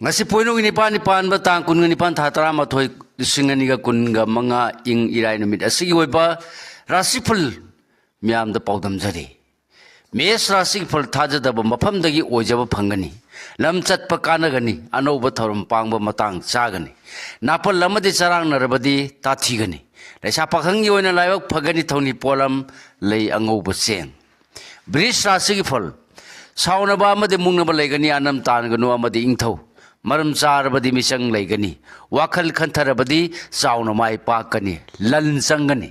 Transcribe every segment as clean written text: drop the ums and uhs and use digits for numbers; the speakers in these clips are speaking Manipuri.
Poinong nipan batang kun nipan thatra ma thoi singa niga kun ga manga ing irai numit asigi oiba rasiful myam da paudam jari mes rasiful thaja da mafam dagi ojaba phangani lam chat pa kana gani anoba thorum pangba matang chagani napal lamadi charang narabadi ta thigani laisa pakhang gi oina laibak phagani thoni polam lei angoba seng bris rasigi phol sauna ba amade mungnaba leigani anam tan ganu amadi ingthau maram charabadi misang leigani wakhal khantarabadi sauna mai pakani lan sangani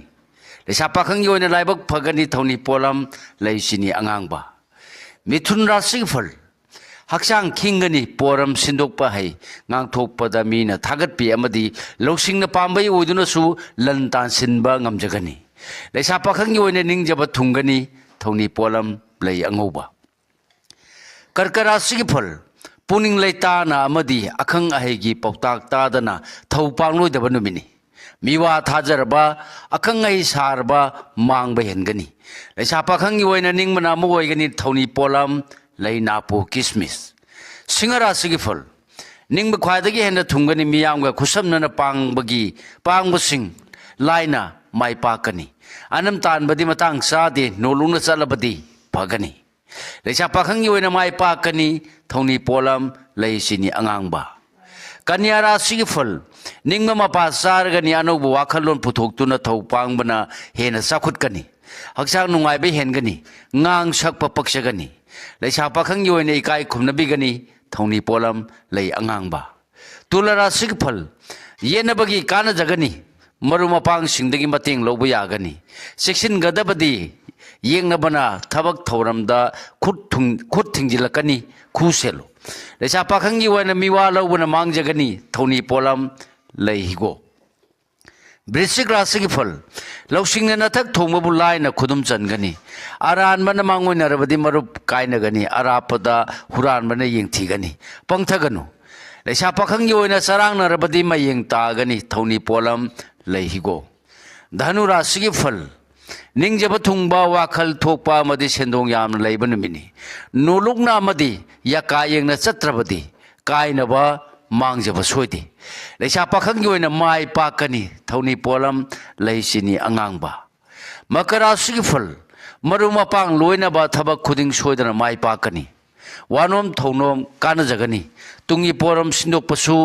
leisa pakhang yoina laibak phagani thoni polam leisini angangba mithun rasi phal haksang khingani poram sindokpa hai ngangthokpada mina thagatpi amadi loksingna pambai oiduna su lan tan sinba ngamjagani leisa pakhang yoina ningjaba thungani thoni polam lei angoba karkarasi phal puning leitana amadi akhang ahegi pautak tadana thopang loidaba numini miwa thajarba akhang ai sarba mangba hengani leisa pakhang yoina ningmana moigani thoni polam leina po kismis singara sigi phol ningba khwaidagi henda thungani miyamga khusamnana pangbasing laina mai pakani anam tanbadi matang sade nolungna chalabadi phagani leisa pakhang yoina mai pakani thoni polam leisini angangba kanyara sigi phol ningma mapa sargani anobu wakhalon puthoktuna thaupangbana hena sakhutkani haksang nungai be hengani ngang sakpa paksagani leisa pakhang yoina ikai khumnabigani thoni polam lei angangba tulara sigi phol yenabagi kana jagani maruma pang singdagi mating lobu yagani section gadabadi yengnabana thabak thoramda khut thingilakani khuselo leisa pakhang yoina miwa lobuna mangjagani thoni polam lei higo brisik rasigi phol loksingna nathak thongmabu laina khudum changani aran mana mangoina rabadi marup kaina gani arapada huran mana yengthigani pangthaganu leisa pakhang yoina sarangna rabadi mayeng tagani thoni polam lei higo dhanu rasigi phol ningjaba thungba wakhal thokpa amadi sendong yamna leiba numini nolukna amadi yakayengna chatrabadi kainaba mangjaba soide leisa pakhang yoina mai pakani thoni polam leisini angangba makara sigi phol maruma pang loina ba thabak khuding soidana mai pakani wanom thonom kana jagani tungi poram sindok pasu